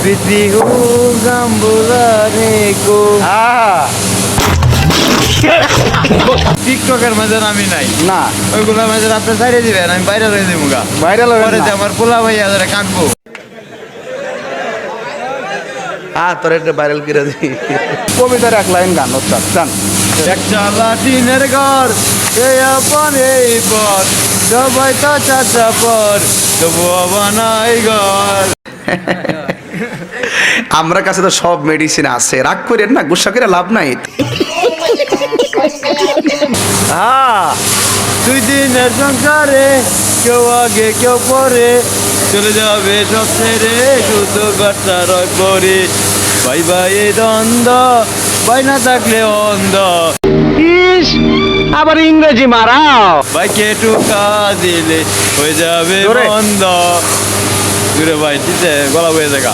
Bitihu Gambulaniku টিকটকের মাঝে আমি নাই না ওইগুলোর মাঝে আপনি সাইডে দিবেন আমি বাইরে রয়ে দিব গা ভাইরাল পরে যে আমার পোলা ভাইয়া ধরে কাটবো তোর একটা ভাইরাল করে দিই কবিতার এক লাইন গান ওস্তাদ গান এক চালা টিনের ঘর এই আপন এই পর সবাই তো চাচা পর তবুও বানাই ঘর আমরা কাছে তো সব মেডিসিন আছে রাগ করেন না গুসা করে লাভ নাই দুই দিনের সংসারে কেউ আগে কেউ পরে চলে যাবে সব ছেড়ে শুধু ঘরটা রয় পরে ভাই ভাই দ্বন্দ্ব ভাই না থাকলে অন্ধ আবার ইংরেজি মারাও ভাইকে টুকা দিলে হয়ে যাবে জোরে। বন্ধ দূরে ভাই দিতে গলা বয়ে দেখা